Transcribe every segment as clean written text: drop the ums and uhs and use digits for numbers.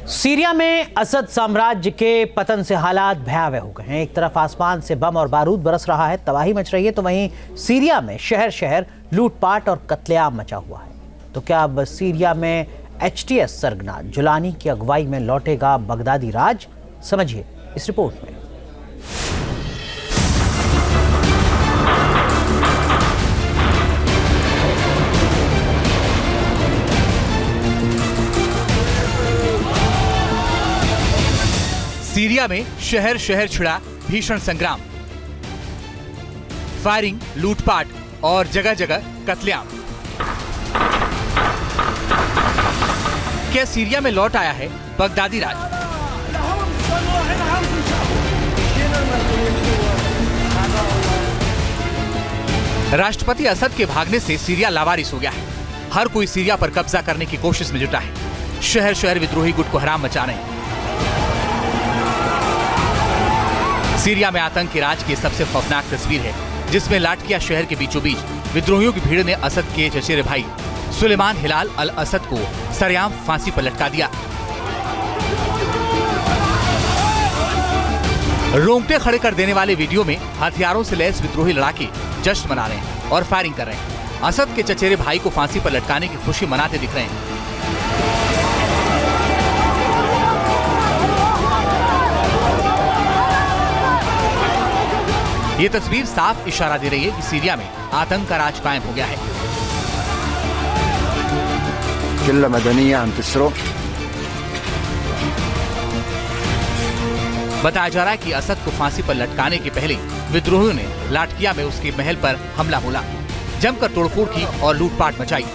Syria में असद साम्राज्य के पतन से हालात भयावह हो गए हैं। एक तरफ आसमान से बम और बारूद बरस रहा है, तबाही मच रही है, तो वहीं सीरिया में शहर शहर लूटपाट और कत्लेआम मचा हुआ है। तो क्या अब सीरिया में एचटीएस सरगना जुलानी की अगुवाई में लौटेगा बगदादी राज? समझिए इस रिपोर्ट में। सीरिया में शहर शहर छिड़ा भीषण संग्राम, फायरिंग, लूटपाट और जगह जगह कत्लेआम। क्या सीरिया में लौट आया है बगदादी राज? राष्ट्रपति असद के भागने से सीरिया लावारिस हो गया है। हर कोई सीरिया पर कब्जा करने की कोशिश में जुटा है। शहर शहर विद्रोही गुट को हराम मचा रहे हैं। सीरिया में आतंक के राज की सबसे खौफनाक तस्वीर है, जिसमें लाटकिया शहर के बीचों बीच विद्रोहियों की भीड़ ने असद के चचेरे भाई सुलेमान हिलाल अल असद को सरेआम फांसी पर लटका दिया। रोंगटे खड़े कर देने वाले वीडियो में हथियारों से लैस विद्रोही लड़ाके जश्न मना रहे हैं और फायरिंग कर रहे हैं। असद के चचेरे भाई को फांसी पर लटकाने की खुशी मनाते दिख रहे हैं। ये तस्वीर साफ इशारा दे रही है कि सीरिया में आतंक का राज कायम हो गया है। बताया जा रहा है कि असद को फांसी पर लटकाने के पहले विद्रोहियों ने लाटकिया में उसके महल पर हमला बोला, जमकर तोड़फोड़ की और लूटपाट मचाई।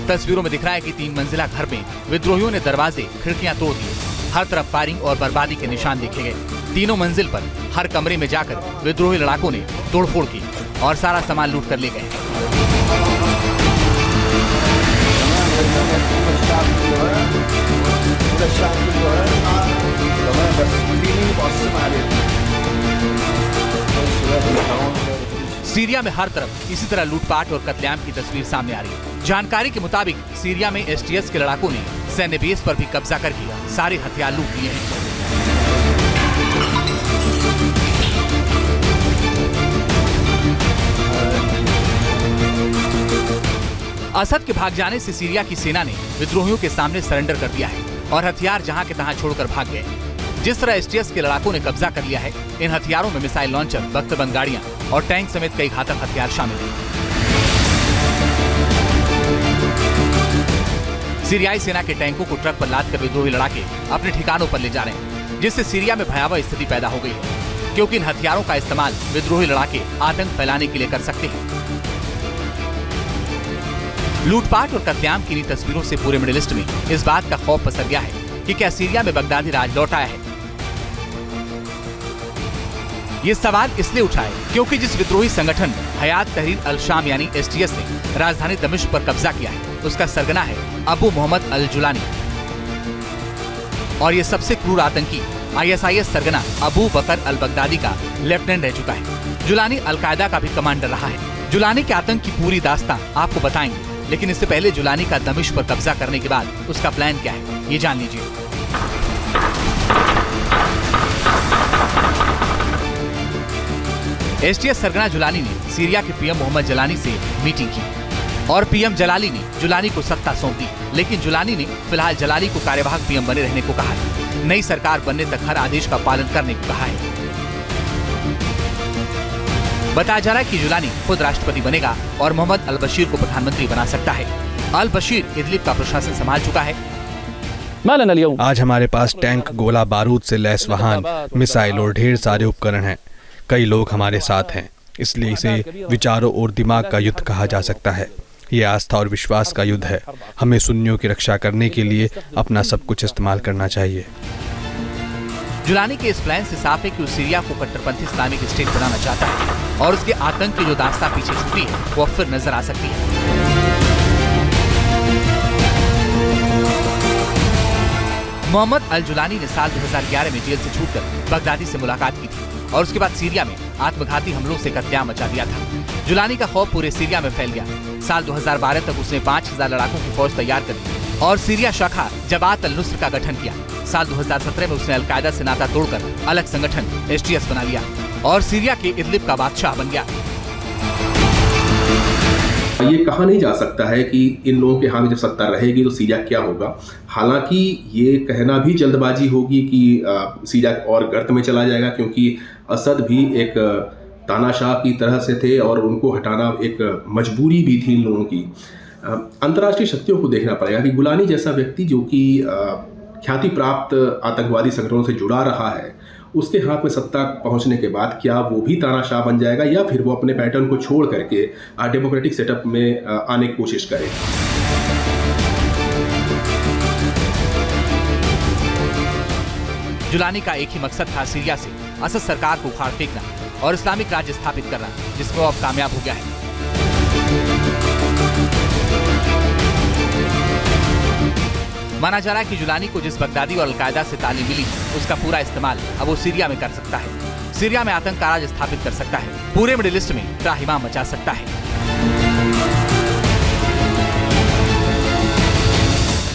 तस्वीरों में दिख रहा है कि 3 मंजिला घर में विद्रोहियों ने दरवाजे, खिड़कियां तोड़ दिए। हर तरफ फायरिंग और बर्बादी के निशान देखे गए। तीनों मंजिल पर हर कमरे में जाकर विद्रोही लड़ाकों ने तोड़फोड़ की और सारा सामान लूट कर ले गए। सीरिया में हर तरफ इसी तरह लूटपाट और कत्लेआम की तस्वीर सामने आ रही है। जानकारी के मुताबिक सीरिया में एचटीएस के लड़ाकों ने सैन्य बेस पर भी कब्जा करके सारे हथियार लूट लिए हैं। असद के भाग जाने से सीरिया की सेना ने विद्रोहियों के सामने सरेंडर कर दिया है और हथियार जहां के तहां छोड़कर भाग गए। जिस तरह एचटीएस के लड़ाकों ने कब्जा कर लिया है, इन हथियारों में मिसाइल लॉन्चर, बख्तरबंद गाड़ियां और टैंक समेत कई घातक हथियार शामिल हैं। सीरियाई सेना के टैंकों को ट्रक पर लादकर विद्रोही लड़ाके अपने ठिकानों पर ले जा रहे हैं, जिससे सीरिया में भयावह स्थिति पैदा हो गई है, क्योंकि इन हथियारों का इस्तेमाल विद्रोही लड़ाके आतंक फैलाने के लिए कर सकते हैं। लूटपाट और कत्लेआम की इन तस्वीरों से पूरे मिडिल ईस्ट में इस बात का खौफ पसर गया है कि क्या सीरिया में बगदादी राज लौट आया है। ये सवाल इसलिए उठा है क्योंकि जिस विद्रोही संगठन हयात तहरीर अल शाम यानी एचटीएस ने राजधानी दमिश्क पर कब्जा किया है, उसका सरगना है अबू मोहम्मद अल जुलानी। और ये सबसे क्रूर आतंकी आईएसआईएस सरगना अबू बकर अल बगदादी का लेफ्टिनेंट रह चुका है। जुलानी अलकायदा का भी कमांडर रहा है। जुलानी के आतंक की पूरी दास्तां आपको बताएंगे, लेकिन इससे पहले जुलानी का दमिश्क पर कब्जा करने के बाद उसका प्लान क्या है, ये जान लीजिए। एचटीएस सरगना जुलानी ने सीरिया के पीएम मोहम्मद जलानी से मीटिंग की और पीएम जलाली ने जुलानी को सत्ता सौंप दी, लेकिन जुलानी ने फिलहाल जलाली को कार्यवाहक पीएम बने रहने को कहा है। नई सरकार बनने तक हर आदेश का पालन करने को कहा है। बताया जा रहा है कि जुलानी खुद राष्ट्रपति बनेगा और मोहम्मद अल बशीर को प्रधानमंत्री बना सकता है। अल बशीर इदलिब का प्रशासन संभाल चुका है। आज हमारे पास टैंक, गोला बारूद से लैस वाहन, मिसाइल और ढेर सारे उपकरण हैं। कई लोग हमारे साथ हैं, इसलिए इसे विचारों और दिमाग का युद्ध कहा जा सकता है। ये आस्था और विश्वास का युद्ध है। हमें सुन्नियों की रक्षा करने के लिए अपना सब कुछ इस्तेमाल करना चाहिए। जुलानी के इस प्लान से साफ है कि उस सीरिया को कट्टरपंथी इस्लामिक स्टेट बनाना चाहता है और उसके आतंक की जो दास्तां पीछे छुपी है वो फिर नजर आ सकती है। मोहम्मद अल जुलानी ने साल 2011 में जेल से छूटकर बगदादी से मुलाकात की थी। और उसके बाद सीरिया में आत्मघाती हमलों से कत्लेआम मचा दिया था। जुलानी का खौफ पूरे सीरिया में फैल गया। साल 2012 तक उसने 5000 लड़ाकों की फौज तैयार कर दी और सीरिया शाखा जमात अल नुस्र का गठन किया। साल 2017 में उसने अलकायदा से नाता तोड़कर अलग संगठन STS बना लिया और सीरिया के इदलिब का बादशाह बन गया। ये कहा नहीं जा सकता है कि इन लोगों के हाथ में जब सत्ता रहेगी तो सीरिया क्या होगा। हालांकि ये कहना भी जल्दबाजी होगी कि सीरिया और गर्त में चला जाएगा, क्योंकि असद भी एक तानाशाह की तरह से थे और उनको हटाना एक मजबूरी भी थी इन लोगों की। अंतर्राष्ट्रीय शक्तियों को देखना पड़ेगा कि गुलानी जैसा व्यक्ति जो कि ख्याति प्राप्त आतंकवादी संगठनों से जुड़ा रहा है, उसके हाथ में सत्ता पहुंचने के बाद क्या वो भी तानाशाह बन जाएगा या फिर वो अपने पैटर्न को छोड़ करके डेमोक्रेटिक सेटअप में आने की कोशिश करे। जुलानी का एक ही मकसद था सीरिया से असद सरकार को उखाड़ फेंकना और इस्लामिक राज्य स्थापित करना, जिसमें वो अब कामयाब हो गया है। माना जा रहा है कि जुलानी को जिस बगदादी और अलकायदा से तालीम मिली उसका पूरा इस्तेमाल अब वो सीरिया में कर सकता है। सीरिया में आतंक का राज स्थापित कर सकता है, पूरे मिडिल ईस्ट में त्राहिमाम मचा सकता है।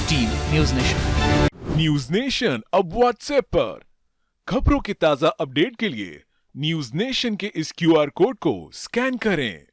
Team news nation. News nation अब व्हाट्सएप पर खबरों की ताजा अपडेट के लिए न्यूज़ नेशन के इस QR कोड को स्कैन करें।